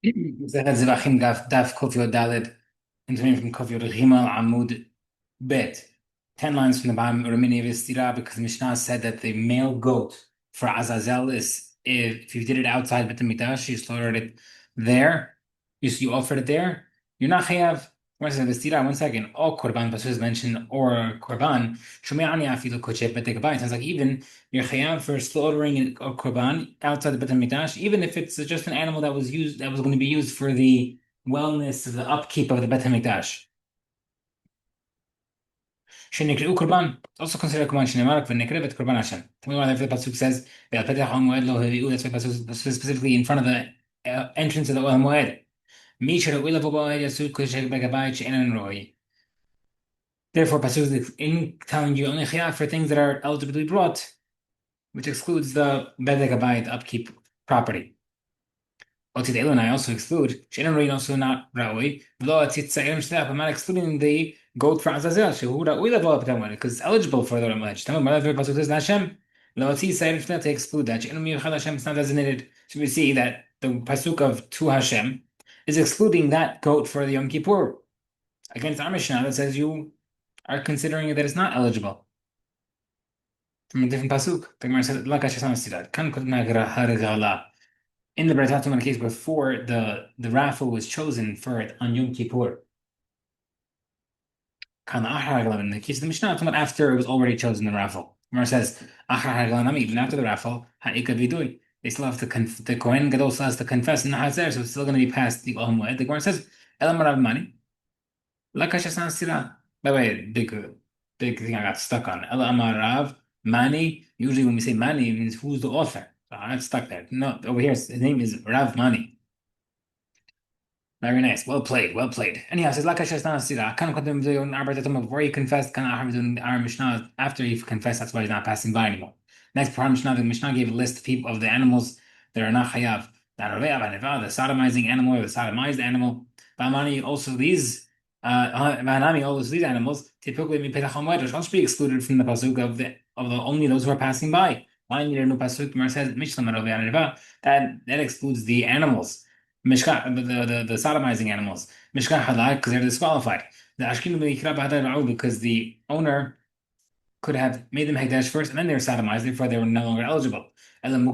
Zevahim Daf Kofio Dalid, continuing from Kofio Regimal Amud Bet. 10 lines from the bottom, Ramini Vistira, because the Mishnah said that the male goat for Azazel is if you did it outside Bet Mikdash, you slaughtered it there, you offered it there, you're not chayav. Where's the Vistira? 1 second. All Korban Pasuk is mentioned, or Korban. Shume'ani Afilu Kochep Bet It sounds like even you're chayav for slaughtering a korban outside the Bet Hamikdash, even if it's just an animal that was used that was going to be used for the wellness, the upkeep of the Bet Hamikdash. Shenikru korban, also considered korban shenemark v'nekrevet korban Hashem. Tell me why the pasuk says ve'al petach ha'moed lo hevi'u. That's why pasuk specifically in front of the entrance of the Oel Moed. Mi she'ra'ui levo ba'oed yasud kodesh begabayit she'enan roi. Therefore, pasuk is in telling you only chayav for things that are eligible to be brought, which excludes the bedek abayit upkeep property. Oti the I also exclude she'enan roi, also not ra'oi. V'lo atzit sa'ir shlap. I'm not excluding the goat for Azazel shehu ra'oi levo b'tamon because it's eligible for the Ramelech. Tamam, whatever pasuk says Hashem lo atzit sa'ir shlap to exclude that she'enan miyuchad Hashem is not designated. So we see that the pasuk of to Hashem is excluding that goat for the Yom Kippur against our Mishnah that says you are considering that it's not eligible from a different pasuk. The Gemara said, in the Beratatum case before the raffle was chosen for it on Yom Kippur. In the case of the Mishnah, after it was already chosen the raffle. Gemara says, even after the raffle, they still have to the Kohen Gadol still has to confess in the Hazer, so it's still going to be past the Olam Moed. The Gemara says, Mani. By the way, big thing I got stuck on. Ela Amarav Mani. Usually when we say Mani, it means who's the author. So I got stuck there. No, over here his name is Rav Mani. Very nice. Well played. Well played. Anyhow, it says before he confessed, our Mishnah after he confessed, that's why he's not passing by anymore. Next part Mishnah, the Mishnah gave a list of people of the animals that are not chayav. The sodomizing animal or the sodomized animal. Ba'amani, also these also these animals typically should be excluded from the pasuk of the only those who are passing by. Why need a new pasuk? Gemara says that excludes the animals. Mishkan, the sodomizing animals. Mishkan halak because they're disqualified. The ashkinu because the owner could have made them hekdesh first and then they were sodomized, therefore they were no longer eligible. And in the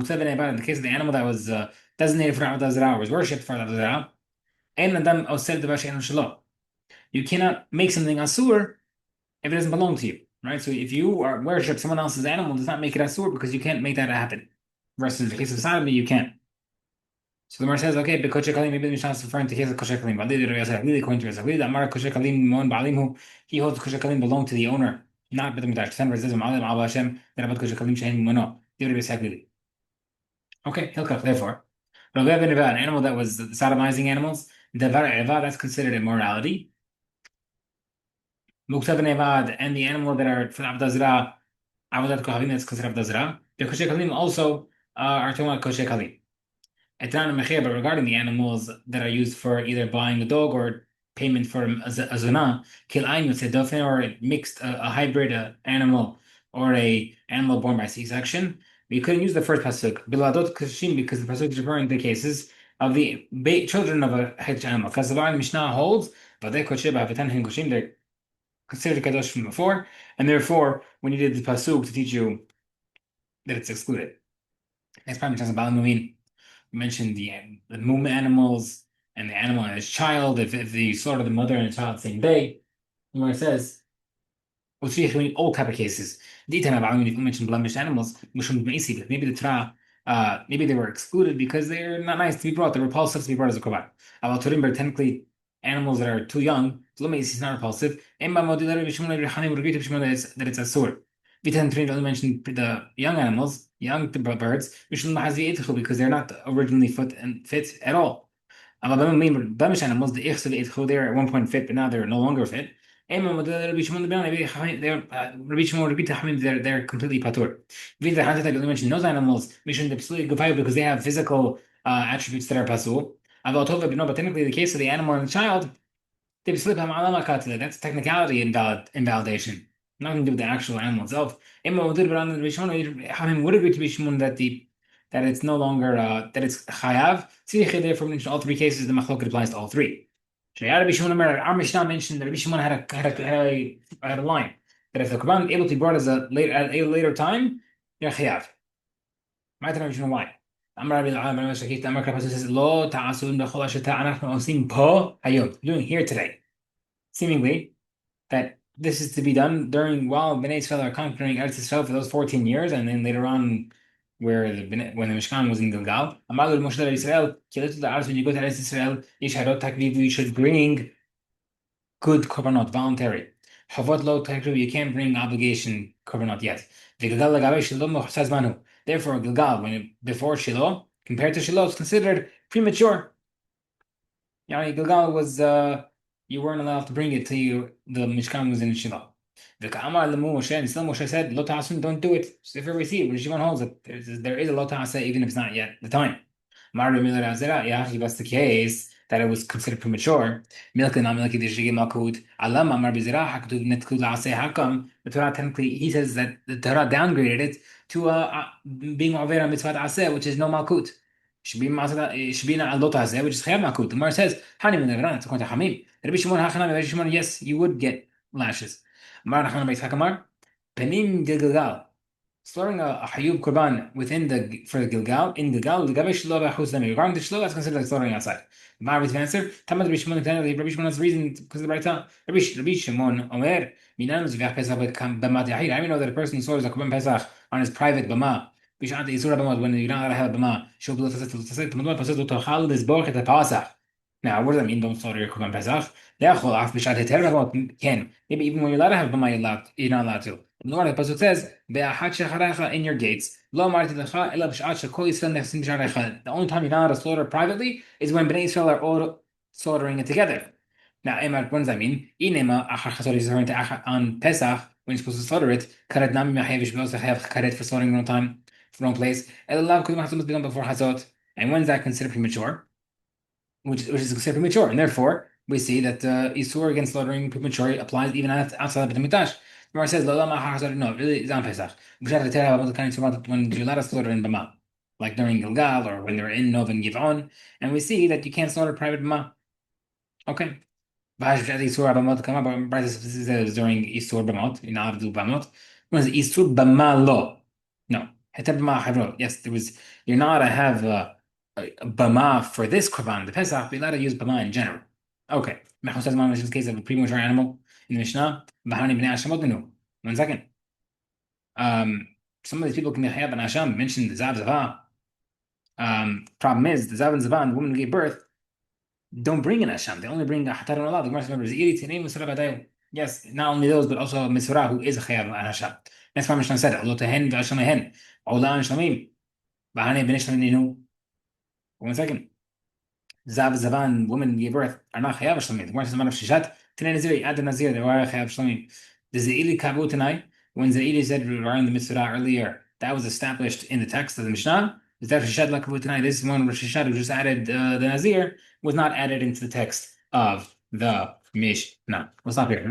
case of the animal that was designated for Avodah Zarah, was worshipped for Avodah Zarah, you cannot make something asur if it doesn't belong to you, right? So if you are worship someone else's animal, does not make it asur because you can't make that happen. Versus in the case of sodomy, you can. So the Gemara says, okay, but kosher kalim, maybe the Mishnah is referring to case of kosher kalim. According to Rizalid, Amar kosher kalim mon ba'alim he holds kosher kalim belong to the owner, not bet midrash. Ten verses ma'alim al Hashem that about kosher kalim shein mono. Okay, hilkach. Therefore, an animal that was sodomizing animals, that's considered immorality. Muktav Nevad and the animal that are for Avodah Zarah, Avodat Kohavim, that's considered Avodah Zarah. The Kosher Kalim also are talking about Kosher Kalim. But regarding the animals that are used for either buying a dog or payment for a zunah, Kilaim, it's a dauphin or a mixed, a hybrid animal or a animal born by C-section. We couldn't use the first pasuk, Biladot Kashim, because the pasuk is referring to cases of the children of a hedge animal. Because the Mishnah holds, but they they're considered kadosh from before, and therefore we needed the pasuk to teach you that it's excluded. Next part, we mentioned the mum animals and the animal and his child. If you slaughter the mother and the child the same day, where it says, all type of cases. We mentioned blemished animals, maybe the Torah, maybe they were excluded because they're not nice to be brought. They're repulsive to be brought as a korban. About technically animals that are too young, is not repulsive. That it's asur. Only mentioned the young animals, young birds, because they're not originally fit at all. Blemish animals, they're at one point fit, but now they're no longer fit. They're completely patur. Only mentioned those animals because they have physical attributes that are pasul. But technically, the case of the animal and the child, that's technicality invalidation. Nothing to do with the actual animal itself. Would agree to be that that it's no longer that it's chayav. Therefore, in all three cases, the machloket applies to all three. Rabbi Shimon our Mishnah mentioned that Rabbi Shimon had a line that if the korban able to be brought at a later time, you're chayav. My Rabbi Shimon why? Amar Rabbi Amar Shakit Amar Kappas says lo ta'asun b'chol asheta anachnu osim po hayom. Doing here today, seemingly that this is to be done while Bnei Israel are conquering Eretz Israel for those 14 years, and then later on, when the Mishkan was in Gilgal, Amalu Moshe Israel, when you go to Eretz Israel, you should bring good korbanot, voluntary. Havot lo takriv, you can't bring obligation korbanot yet. Therefore, Gilgal, before Shiloh, compared to Shiloh, it's considered premature. Gilgal was you weren't allowed to bring it till the Mishkan was in Shiloh. And still Moshe said, Lo ta'asun, don't do it. So if you ever see it, when Shimon holds it, there is a Lo ta'aseh, even if it's not yet the time. Yeah, that's the case that it was considered premature. The Torah technically, he says that the Torah downgraded it to being over on mitzvah aseh, which is no malkut. Should be not a lot aseh, which is chayav malkut. The Gemara says, "Hani min le'vran." It's according to Hamim. Rabbi Shimon, yes, you would get lashes. Penim Gilgal, slaughtering a hayub korban for the Gilgal in Gilgal. Regarding the shlo, that's considered like slaughtering outside. Marvin's answer: Tamad Rabbi Shimon. Rabbi Shimon's reason because of the right time. Rabbi Shimon Omer Minan Zvach Pesach b'Bamat Yahid. I know that a person slaughters a korban Pesach on his private bama. Bishat Yisur Bama when you're not allowed to have a bama. Show below Pesach. Now, what does that mean? Don't slaughter your korban Pesach. Maybe even when you're allowed to have bama, you're not allowed to. The pasuk says, in your gates. The only time you're not allowed to slaughter privately is when Bnei Israel are all slaughtering it together. Now, what does that mean? On Pesach, when you're supposed to slaughter it, we also have karet for slaughtering wrong time, wrong place. And when is that considered premature? Which is considered premature, and therefore we see that Isur against slaughtering premature applies even outside of the Mikdash. The Gemara says, no, it really is on Pesach. When you're allowed to slaughter in Bama, like during Gilgal or when they're in Nov and Givon, and we see that you can't slaughter private Bama. Okay. Isur during Isur Bamot, you're not allowed to do Bamot. When is Isur Bama lo? No. Yes, you're not to have bama for this korban, the Pesach, we're allowed to use bama in general. Okay. Mechon says, in this case of a premature animal in the Mishnah, one second. Some of these people can be chayav and Hashem mentioned the Zav Zavah. Problem is, the Zav and Zavah, the woman who gave birth, don't bring an Hashem. They only bring a Hatar and Allah. The Gemara says, yes, not only those, but also a Mitzvah who is a chayav and Hashem. That's why Mishnah said, Allah tehen v'Hashem ehen, Ola and Shlamim, Bahane b'nishlam ninu. One second. Zav Zavan, women gave birth, are not chayav shlamim. The Gemara says, "Man of Shishat, Tanei Nazir, Ad Nazir, they are chayav shlamim." The Ze'ili kavu tonight, when Ze'ili said regarding the mitzvah earlier, that was established in the text of the Mishnah. Is that Shishat la kavu tonight? This is one of Shishat who just added the Nazir was not added into the text of the Mishnah. We'll stop here.